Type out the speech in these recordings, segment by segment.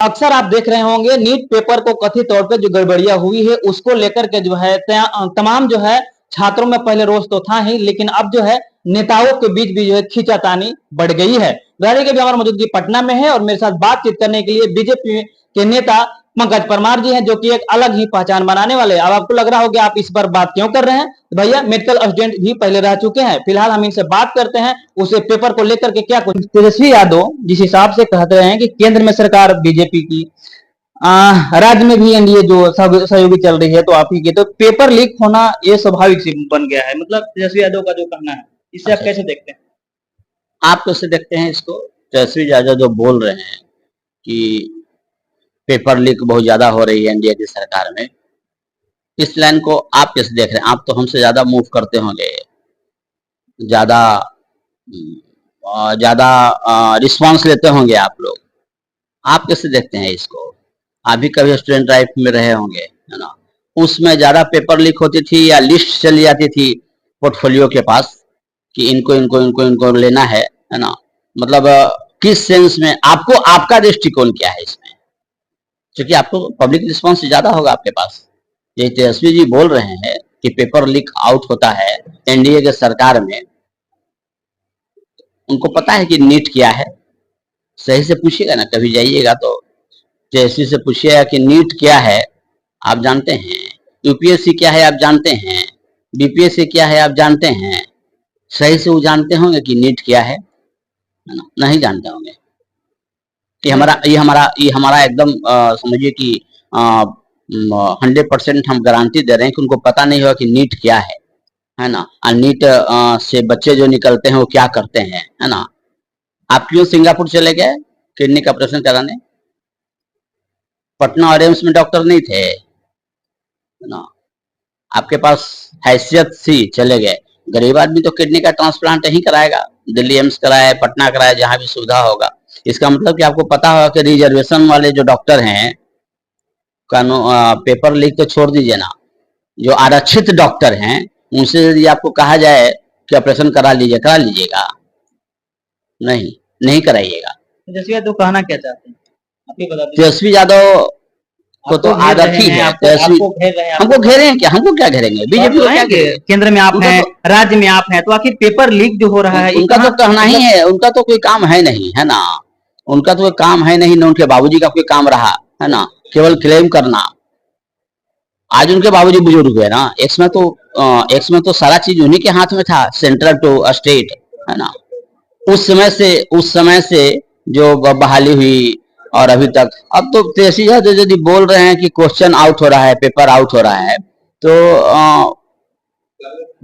अक्सर आप देख रहे होंगे नीट पेपर को कथित तौर पे जो गड़बड़ियां हुई है उसको लेकर के जो है तमाम जो है छात्रों में पहले रोष तो था ही, लेकिन अब जो है नेताओं के बीच भी जो है खींचातानी बढ़ गई है। के भी हमारी मौजूदगी पटना में है और मेरे साथ बातचीत करने के लिए बीजेपी के नेता पंकज परमार जी हैं, जो कि एक अलग ही पहचान बनाने वाले। अब आपको लग रहा होगा आप इस पर बात क्यों कर रहे हैं, भैया मेडिकल स्टूडेंट भी पहले रह चुके हैं। फिलहाल हम इनसे बात करते हैं उसे पेपर को लेकर के क्या कुछ। तेजस्वी यादव जिस हिसाब से कहते हैं कि केंद्र में सरकार बीजेपी की, राज्य में भी एनडीए जो सहयोगी चल रही है तो आप ही के, तो पेपर लीक होना ये स्वाभाविक से बन गया है। मतलब तेजस्वी यादव का जो कहना है, इससे आप कैसे देखते हैं? आप कैसे देखते हैं इसको? तेजस्वी यादव जो बोल रहे हैं कि पेपर लीक बहुत ज्यादा हो रही है एनडीए की सरकार में, इस लाइन को आप कैसे देख रहे हैं? आप तो हमसे ज्यादा मूव करते होंगे, ज्यादा रिस्पांस लेते होंगे आप लोग। आप कैसे देखते हैं इसको? आप भी कभी स्टूडेंट लाइफ में रहे होंगे, है ना? उसमें ज्यादा पेपर लीक होती थी या लिस्ट चली जाती थी पोर्टफोलियो के पास कि इनको इनको इनको इनको लेना है ना? मतलब किस सेंस में आपको, आपका दृष्टिकोण क्या है इसमें? क्योंकि आपको पब्लिक रिस्पांस ज्यादा होगा आपके पास। ये तेजस्वी जी बोल रहे हैं कि पेपर लीक आउट होता है एनडीए के सरकार में, उनको पता है कि नीट क्या है। सही से पूछिएगा ना, कभी जाइएगा तो तेजस्वी से पूछिएगा कि नीट क्या है आप जानते हैं, यूपीएससी क्या है आप जानते हैं, बीपीएससी क्या है आप जानते हैं। सही से वो जानते होंगे कि नीट क्या है ना? नहीं जानते होंगे। ये हमारा एकदम समझिए कि 100% हम गारंटी दे रहे हैं कि उनको पता नहीं होगा कि नीट क्या है ना? और नीट से बच्चे जो निकलते हैं वो क्या करते हैं, है ना? आप क्यों सिंगापुर चले गए किडनी का ऑपरेशन कराने? पटना और एम्स में डॉक्टर नहीं थे, है ना? आपके पास हैसियत सी, चले गए। गरीब आदमी तो किडनी का ट्रांसप्लांट ही कराएगा, दिल्ली एम्स कराए, पटना कराए, जहां भी सुविधा होगा। इसका मतलब कि आपको पता होगा कि रिजर्वेशन वाले जो डॉक्टर हैं, पेपर लीक तो छोड़ दीजिए ना, जो आरक्षित डॉक्टर हैं उनसे यदि आपको कहा जाए कि ऑपरेशन करा लीजिएगा, नहीं कराइएगा। तेजस्वी यादव कहना क्या चाहते हैं, आप ही बता दीजिए। तेजस्वी यादव को तो आदत ही है, हमको घेरे हैं क्या? हमको क्या घेरेंगे? बीजेपी को क्या घेरेंगे? केंद्र में आप हैं, राज्य में आप हैं, तो आखिर पेपर लीक जो हो रहा है उनका तो कहना ही है, उनका तो कोई काम है नहीं, है ना? उनका तो कोई काम है नहीं, ना उनके बाबूजी का कोई काम रहा है ना, केवल क्लेम करना। आज उनके बाबूजी बुजुर्ग हुए ना, एक्स में तो सारा चीज उन्हीं के हाथ में था, सेंट्रल टू स्टेट, है ना? उस समय से जो बहाली हुई और अभी तक। अब तो तेजस्वी यादव यदि बोल रहे हैं कि क्वेश्चन आउट हो रहा है, पेपर आउट हो रहा है, तो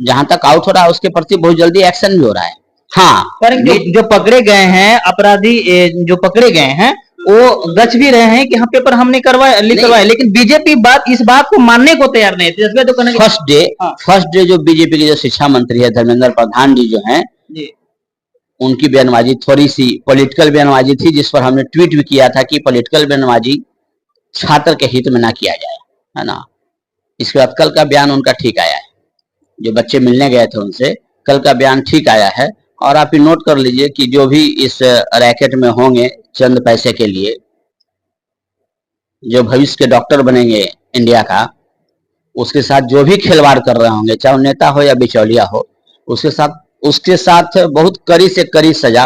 जहां तक आउट हो रहा है उसके प्रति बहुत जल्दी एक्शन भी हो रहा है। हाँ, पर जो पकड़े गए हैं अपराधी, जो पकड़े गए हैं वो गच भी रहे हैं कि हाँ पेपर हमने करवाया, लेकिन बीजेपी इस बात को मानने को तैयार नहीं है। तो फर्स्ट डे जो बीजेपी के जो शिक्षा मंत्री है धर्मेंद्र प्रधान जी जो हैं, उनकी बयानबाजी थोड़ी सी पॉलिटिकल बयानबाजी थी, जिस पर हमने ट्वीट भी किया था कि पॉलिटिकल बयानबाजी छात्र के हित में ना किया जाए, है ना? इसके बाद कल का बयान उनका ठीक आया है, जो बच्चे मिलने गए थे उनसे, कल का बयान ठीक आया है। और आप ही नोट कर लीजिए कि जो भी इस रैकेट में होंगे चंद पैसे के लिए, जो भविष्य के डॉक्टर बनेंगे इंडिया का, उसके साथ जो भी खिलवाड़ कर रहे होंगे, चाहे नेता हो या बिचौलिया हो, उसके साथ बहुत कड़ी से कड़ी सजा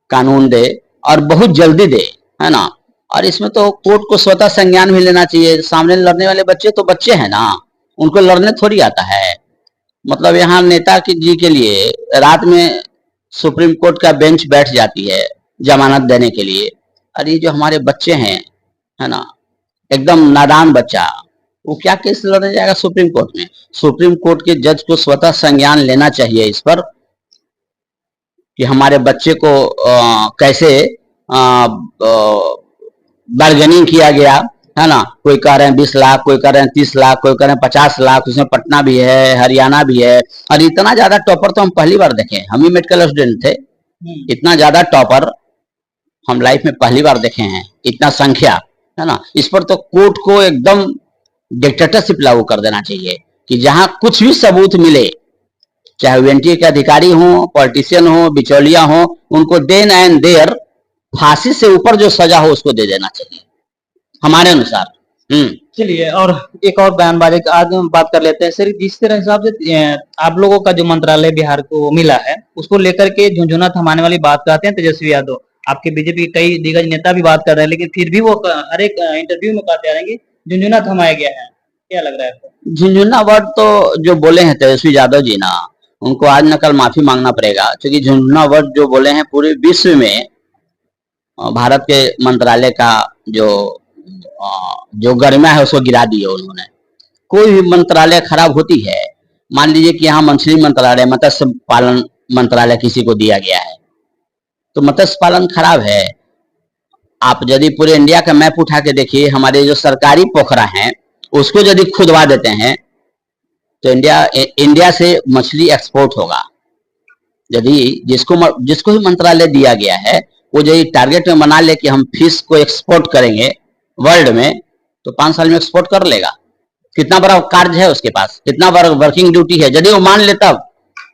कानून दे और बहुत जल्दी दे, है ना? और इसमें तो कोर्ट को स्वतः संज्ञान भी लेना चाहिए। सामने लड़ने वाले बच्चे तो बच्चे हैं ना, उनको लड़ने थोड़ी आता है। मतलब यहाँ नेता जी के लिए रात में सुप्रीम कोर्ट का बेंच बैठ जाती है जमानत देने के लिए, और ये जो हमारे बच्चे हैं, है ना, एकदम नादान बच्चा, वो क्या केस लड़ने जाएगा सुप्रीम कोर्ट में? सुप्रीम कोर्ट के जज को स्वतः संज्ञान लेना चाहिए इस पर कि हमारे बच्चे को कैसे बार्गेनिंग किया गया, है ना? कोई कह रहे हैं 20 लाख, कोई कह रहे हैं 30 लाख, कोई कह रहे हैं 50 लाख, उसमें पटना भी है, हरियाणा भी है। और इतना ज्यादा टॉपर तो हम पहली बार देखे, हम ही मेडिकल स्टूडेंट थे, इतना ज्यादा टॉपर हम लाइफ में पहली बार देखे हैं, इतना संख्या, है ना? इस पर तो कोर्ट को एकदम डिक्टेटरशिप लागू कर देना चाहिए कि जहां कुछ भी सबूत मिले, चाहे एनटीए के अधिकारी हो, पॉलिटिशियन हो, बिचौलिया हो, उनको देन एंड देयर फांसी से ऊपर जो सजा हो उसको दे देना चाहिए हमारे अनुसार। चलिए, और एक और बयानबाजी आज हम बात कर लेते हैं सर। जिस तरह हिसाब से आप लोगों का जो मंत्रालय बिहार को मिला है उसको लेकर के झुंझुना थमाने वाली बात कहते हैं तेजस्वी यादव, आपके बीजेपी के कई दिग्गज नेता भी बात कर रहे हैं, लेकिन फिर भी वो हर एक इंटरव्यू में कहते रहेंगे झुंझुना थमाया गया है। क्या लग रहा है आपको? झुंझुना वर्ड तो जो बोले हैं तेजस्वी यादव जी ना, उनको आज न कल माफी मांगना पड़ेगा, क्योंकि झुंझुना वर्ड जो बोले हैं पूरे विश्व में भारत के मंत्रालय का जो गरिमा है उसको गिरा दिए उन्होंने। कोई भी मंत्रालय खराब होती है, मान लीजिए कि यहाँ मछली मंत्रालय, मत्स्य पालन मंत्रालय किसी को दिया गया है, तो मत्स्य पालन खराब है। आप यदि पूरे इंडिया का मैप उठा के देखिए, हमारे जो सरकारी पोखरा हैं उसको यदि खुदवा देते हैं तो इंडिया से मछली एक्सपोर्ट होगा। यदि जिसको भी मंत्रालय दिया गया है वो यदि टारगेट में बना ले कि हम फिश को एक्सपोर्ट करेंगे वर्ल्ड में, तो 5 साल में एक्सपोर्ट कर लेगा। कितना बड़ा कार्य है उसके पास, कितना बड़ा वर्किंग ड्यूटी है, यदि वो मान ले तब,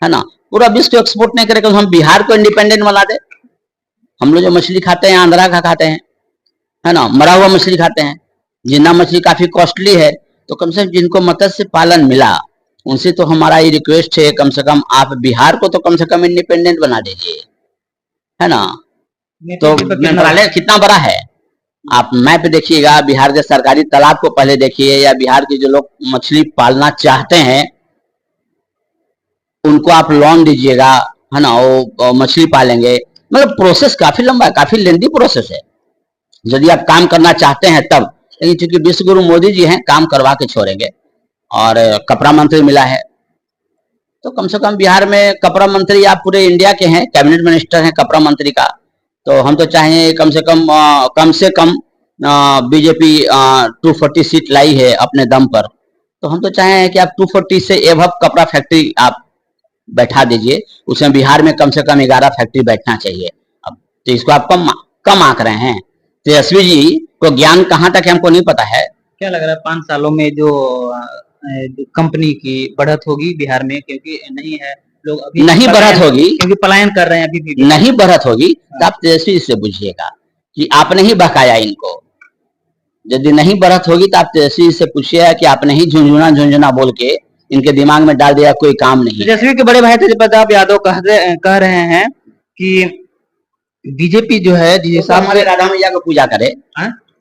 है ना। पूरा विश्व को एक्सपोर्ट नहीं करेगा तो हम बिहार को इंडिपेंडेंट बना दे। हम लोग जो मछली खाते हैं आंध्रा का खाते हैं, है ना, मरा हुआ मछली खाते हैं। जिंदा मछली काफी कॉस्टली है, तो कम से कम जिनको मत्स्य पालन मिला उनसे तो हमारा ये रिक्वेस्ट है, कम से कम आप बिहार को तो कम से कम इंडिपेंडेंट बना दीजिए, है ना। तो मंत्रालय कितना बड़ा है आप मैप देखिएगा, बिहार के सरकारी तालाब को पहले देखिए, या बिहार के जो लोग मछली पालना चाहते हैं उनको आप लोन दीजिएगा, है ना, वो मछली पालेंगे। मतलब प्रोसेस काफी लंबा है, काफी लेंदी प्रोसेस है यदि आप काम करना चाहते हैं तब। लेकिन चूंकि विश्व गुरु मोदी जी हैं, काम करवा के छोड़ेंगे। और कपड़ा मंत्री मिला है, तो कम से कम बिहार में कपड़ा मंत्री, आप पूरे इंडिया के हैं, कैबिनेट मिनिस्टर हैं कपड़ा मंत्री का, तो हम तो चाहेंगे कम से कम बीजेपी 240 सीट लाई है अपने दम पर, तो हम तो चाहेंगे कि आप 240 से एबव कपड़ा फैक्ट्री आप बैठा दीजिए। उसमें बिहार में कम से कम 11 फैक्ट्री बैठना चाहिए। अब तो इसको आप कम आंक रहे हैं। तेजस्वी जी को ज्ञान कहाँ तक है हमको नहीं पता है। क्या लग रहा है 5 सालों में जो कंपनी की बढ़त होगी बिहार में? क्योंकि नहीं है, लोग अभी नहीं बढ़त होगी, क्योंकि पलायन कर रहे हैं अभी भी। नहीं बढ़त होगी तो आप तेजस्वी से पूछिएगा कि आपने ही बकाया इनको। यदि नहीं बढ़त होगी तो आप तेजस्वी से पूछिएगा कि आपने ही झुंझुना बोल के इनके दिमाग में डाल दिया, कोई काम नहीं। तेजस्वी के बड़े भाई तेज प्रताप यादव कह रहे हैं कि बीजेपी जो है, जिस हमारे राधा मैया को पूजा करे,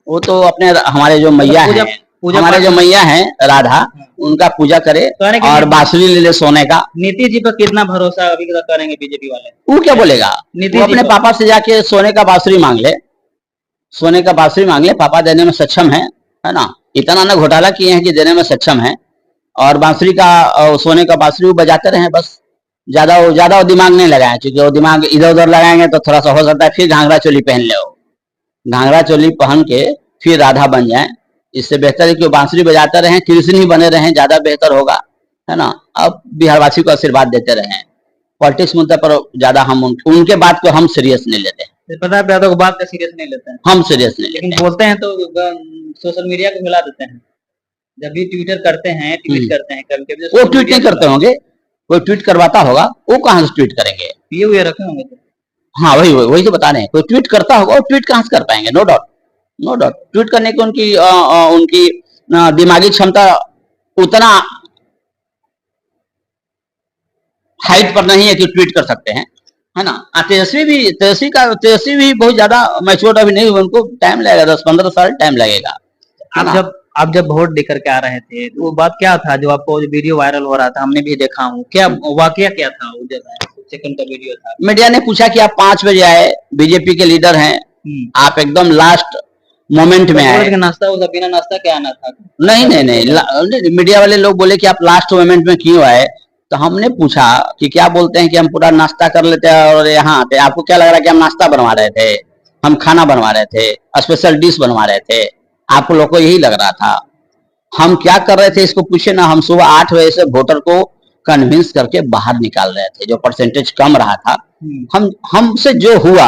वो तो अपने हमारे जो मैया है, हमारे जो मैया है राधा, उनका पूजा करे और बांसुरी ले ले सोने का। नीतीश जी पर कितना भरोसा अभी तक करेंगे बीजेपी वाले? वो क्या बोलेगा, वो अपने पापा से जाके सोने का बांसुरी मांग ले, सोने का बांसुरी मांग ले, पापा देने में सक्षम है ना। इतना ना घोटाला किए हैं कि देने में सक्षम है, और बांसुरी का सोने का बांसुरी बजाते रहे बस। ज्यादा वो दिमाग नहीं लगाए, क्योंकि वो दिमाग इधर उधर लगाएंगे तो थोड़ा सा हो सकता है फिर घाघरा चोली पहन ले, घाघरा चोली पहन के फिर राधा बन जाए। इससे बेहतर है कि वो बांसुरी बजाते रहे, कृष्ण ही बने रहे, ज्यादा बेहतर होगा, है ना। अब बिहारवासी को आशीर्वाद देते रहे। पॉलिटिक्स मुद्दे पर ज्यादा हम उनके बात को हम सीरियस नहीं लेते हैं। पता है यादव को बात का सीरियस नहीं लेते हैं, हम सीरियस नहीं लेते, लेकिन बोलते हैं तो सोशल मीडिया को मिला देते हैं। जब भी ट्विटर करते हैं, ट्वीट करते हैं, कभी-कभी वो ट्वीट नहीं करते होंगे, कोई ट्वीट करवाता होगा, वो कहाँ से ट्वीट करेंगे? ये हुए रखे होंगे तो। हाँ वही तो बता रहे हैं, कोई ट्वीट करता होगा, वो ट्वीट कहाँ से कर पाएंगे? नो डाउट ट्वीट करने की उनकी दिमागी क्षमता उतना हाइट पर नहीं है कि ट्वीट कर सकते हैं, है ना। तेजस्वी भी बहुत ज्यादा मैच्योर अभी नहीं हुए, उनको टाइम लगेगा, 10-15 साल टाइम लगेगा। आप जब वोट देकर के आ रहे थे तो वो बात क्या था जो आपको वीडियो वायरल हो रहा था? हमने भी देखा हूँ, क्या वाकया क्या था? वो जब सेकंड का वीडियो था, मीडिया ने पूछा कि आप 5 बजे आए, बीजेपी के लीडर हैं, आप एकदम लास्ट मोमेंट में आए। नाश्ता होगा, बिना नाश्ता क्या आना था? नहीं, मीडिया वाले लोग बोले कि आप लास्ट मोमेंट में क्यों आए, तो हमने पूछा कि क्या बोलते हैं कि हम पूरा नाश्ता कर लेते हैं और यहाँ आते। आपको क्या लग रहा है कि हम नाश्ता बनवा रहे थे? हम खाना बनवा रहे थे, स्पेशल डिश बनवा रहे थे? आप लोग को यही लग रहा था? हम क्या कर रहे थे इसको पूछे ना। हम सुबह 8 बजे से वोटर को कन्विंस करके बाहर निकाल रहे थे। जो परसेंटेज कम रहा था, हमसे जो हुआ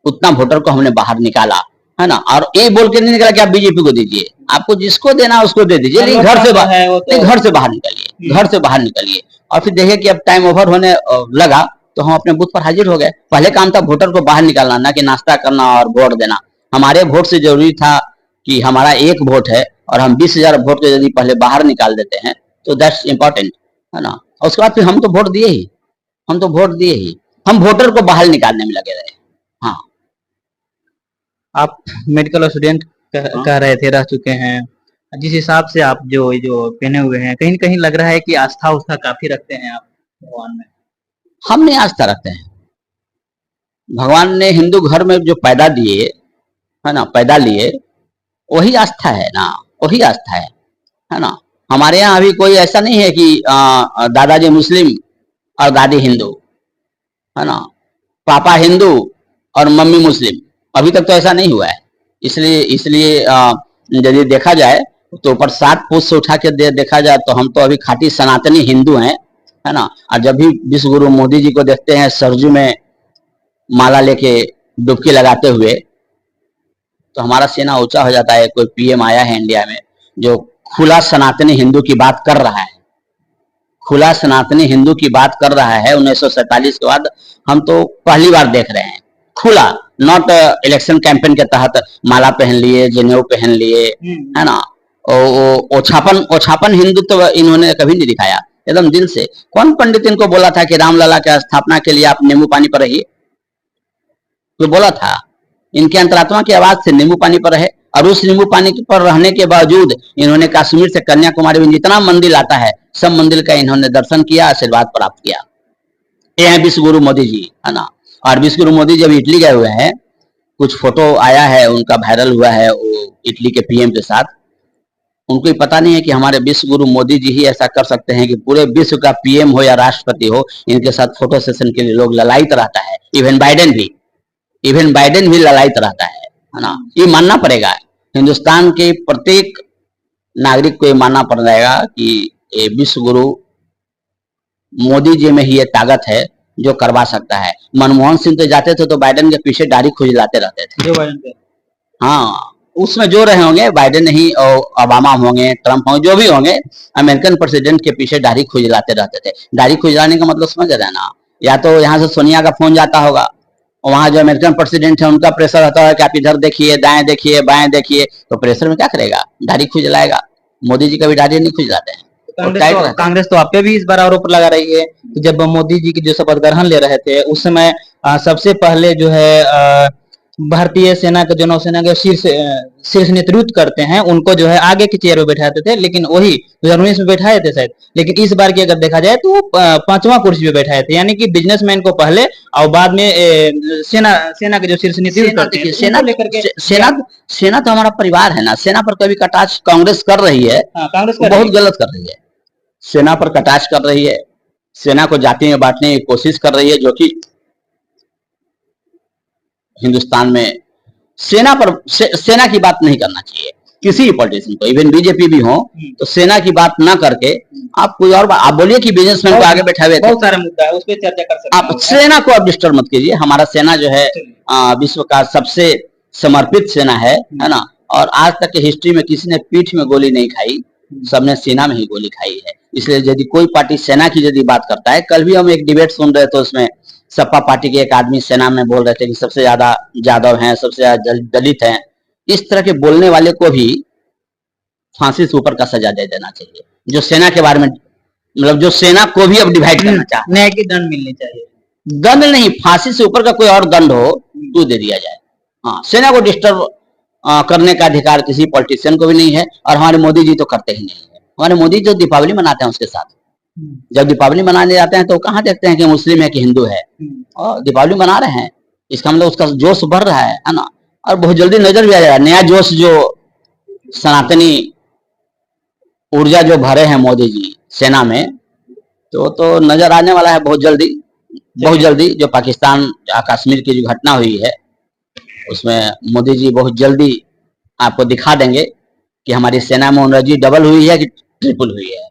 उतना वोटर को हमने बाहर निकाला, है ना। और ये बोल के नहीं निकला कि आप बीजेपी को दीजिए, आपको जिसको देना उसको दे दीजिए, लेकिन घर से बाहर निकलिए, घर से बाहर निकलिए। और फिर देखिए कि अब टाइम ओवर होने लगा तो हम अपने बूथ पर हाजिर हो गए। पहले काम था वोटर को बाहर निकालना, ना कि नाश्ता करना और वोट देना। हमारे वोट से जरूरी था कि हमारा एक वोट है और हम 20,000 वोट को यदि पहले बाहर निकाल देते हैं तो दैट्स इंपॉर्टेंट, है ना। और उसके बाद फिर हम तो वोट दिए ही, हम वोटर को बाहर निकालने में लगे रहे। हाँ, आप मेडिकल स्टूडेंट कह रहे थे, रह चुके हैं। जिस हिसाब से आप जो जो पहने हुए हैं, कहीं न कहीं लग रहा है कि आस्था उस्था काफी रखते हैं आप भगवान में। हम नहीं आस्था रखते हैं। भगवान ने हिंदू घर में जो पैदा दिए, है ना, पैदा लिए, वही आस्था है ना, वही आस्था है ना। हमारे यहाँ अभी कोई ऐसा नहीं है कि दादाजी मुस्लिम और दादी हिंदू, है ना, पापा हिंदू और मम्मी मुस्लिम। अभी तक तो ऐसा नहीं हुआ है। इसलिए इसलिए यदि देखा जाए तो ऊपर 7 पुष्प से उठा के देखा जाए तो हम तो अभी खाटी सनातनी हिंदू हैं, है ना। और जब भी विश्व गुरु मोदी जी को देखते हैं सरजू में माला लेके डुबकी लगाते हुए, तो हमारा सीना ऊंचा हो जाता है। कोई पीएम आया है इंडिया में जो खुला सनातनी हिंदू की बात कर रहा है, खुला सनातनी हिंदू की बात कर रहा है। 1947 के बाद हम तो पहली बार देख रहे हैं खुला, नॉट इलेक्शन कैंपेन के तहत माला पहन लिए, जनेऊ पहन लिए, है ना। ओछापन हिंदुत्व तो इन्होंने कभी नहीं दिखाया, एकदम दिल से। कौन पंडित इनको बोला था कि रामलला की स्थापना के लिए आप नींबू पानी पर रहिए? तो बोला था, इनके अंतरात्मा की आवाज से नींबू पानी पर रहे। और उस नींबू पानी पर रहने के बावजूद इन्होंने कश्मीर से कन्याकुमारी में जितना मंदिर आता है सब मंदिर का इन्होंने दर्शन किया, आशीर्वाद प्राप्त किया। ये है विश्व गुरु मोदी जी, है ना। और विश्व गुरु मोदी जब इटली गए हुए हैं, कुछ फोटो आया है उनका, वायरल हुआ है, वो इटली के पीएम के साथ। उनको ही पता नहीं है कि हमारे विश्व गुरु मोदी जी ही ऐसा कर सकते हैं कि पूरे विश्व का पीएम हो या राष्ट्रपति हो, इनके साथ फोटो सेशन के लिए लोग ललायत रहता है। इवन बाइडेन भी ललायत रहता है ना। ये मानना पड़ेगा, हिंदुस्तान के प्रत्येक नागरिक को ये मानना पड़ेगा कि ये विश्व गुरु मोदी जी में ही ये ताकत है जो करवा सकता है। मनमोहन सिंह तो जाते थे तो बाइडेन के पीछे दाढ़ी खुजलाते रहते थे। जो बाइडेन थे, हाँ, उसमें जो रहे होंगे बाइडेन ही, और ओबामा होंगे, ट्रंप होंगे, जो भी होंगे, अमेरिकन प्रेसिडेंट के पीछे दाढ़ी खुजलाते रहते थे। दाढ़ी खुजलाने का मतलब समझ रहे ना, या तो यहाँ से सोनिया का फोन जाता होगा, वहां जो अमेरिकन प्रेसिडेंट है उनका प्रेशर रहता है कि आप इधर देखिए, दाएं देखिए, बाएं देखिए, तो प्रेशर में क्या करेगा, दाढ़ी खुजलाएगा। मोदी जी कभी दाढ़ी नहीं खुजलाते हैं। कांग्रेस तो आप पे भी इस बार आरोप लगा रही है कि जब मोदी जी की जो शपथ ग्रहण ले रहे थे उस समय सबसे पहले जो है भारतीय सेना के, जो नौसेना के शीर्ष नेतृत्व करते हैं, उनको जो है आगे की चेयर पे बैठाते थे, लेकिन वही 2019 में बैठाए थे शायद। लेकिन इस बार की अगर देखा जाए तो वो 5वां कुर्सी पे बैठाए थे, यानी कि बिजनेसमैन को पहले और बाद में सेना के जो शीर्ष नेतृत्व करते हैं, सेना लेकर के। सेना तो हमारा परिवार है ना। सेना पर कभी कटाक्ष कांग्रेस कर रही है, कांग्रेस बहुत गलत कर रही है। सेना पर कटाक्ष कर रही है, सेना को जाति में बांटने की कोशिश कर रही है, जो कि हिंदुस्तान में सेना की बात नहीं करना चाहिए किसी पॉलिटिशियन को। इवन बीजेपी भी हो तो सेना की बात ना करके आप कोई और आप बोलिए कि बिजनेसमैन को आगे बैठा हुए, बहुत सारे मुद्दा है, उस पर चर्चा कर सकते हैं। आप सेना को आप डिस्टर्ब मत कीजिए। हमारा सेना जो है विश्व का सबसे समर्पित सेना है ना। और आज तक की हिस्ट्री में किसी ने पीठ में गोली नहीं खाई, सबने सेना में ही गोली खाई है। इसलिए यदि कोई पार्टी सेना की यदि बात करता है, कल भी हम एक डिबेट सुन रहे थे, उसमें सपा पार्टी के एक आदमी सेना में बोल रहे थे कि सबसे ज्यादा यादव हैं, सबसे ज्यादा दलित हैं। इस तरह के बोलने वाले को भी फांसी से ऊपर का सजा दे देना चाहिए। जो सेना के बारे में, मतलब जो सेना को भी अब डिवाइड करना चाहते हैं, न्याय की दंड मिलनी चाहिए। दंड नहीं, फांसी से ऊपर का कोई और दंड हो तो दे दिया जाए। हाँ, सेना को डिस्टर्ब करने का अधिकार किसी पॉलिटिशियन को भी नहीं है, और हमारे मोदी जी तो करते ही नहीं है। हमारे मोदी जो दीपावली मनाते हैं उसके साथ, जब दीपावली मनाने जाते हैं तो कहाँ देखते हैं कि मुस्लिम है कि हिंदू है, और दीपावली मना रहे हैं, इसका मतलब उसका जोश बढ़ रहा है ना। और बहुत जल्दी नजर भी आ जाएगा नया जोश, जो सनातनी ऊर्जा जो भरे हैं मोदी जी सेना में, तो नजर आने वाला है बहुत जल्दी। जो पाकिस्तान कश्मीर की जो घटना हुई है उसमें मोदी जी बहुत जल्दी आपको दिखा देंगे कि हमारी सेना में एनर्जी डबल हुई है कि ट्रिपल हुई है।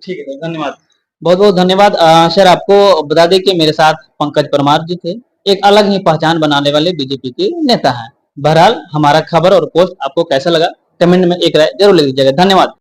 ठीक है, धन्यवाद, बहुत बहुत धन्यवाद। सर, आपको बता दें कि मेरे साथ पंकज परमार जी थे, एक अलग ही पहचान बनाने वाले बीजेपी के नेता हैं। बहरहाल हमारा खबर और पोस्ट आपको कैसा लगा कमेंट में एक राय जरूर लिख दीजिएगा। धन्यवाद।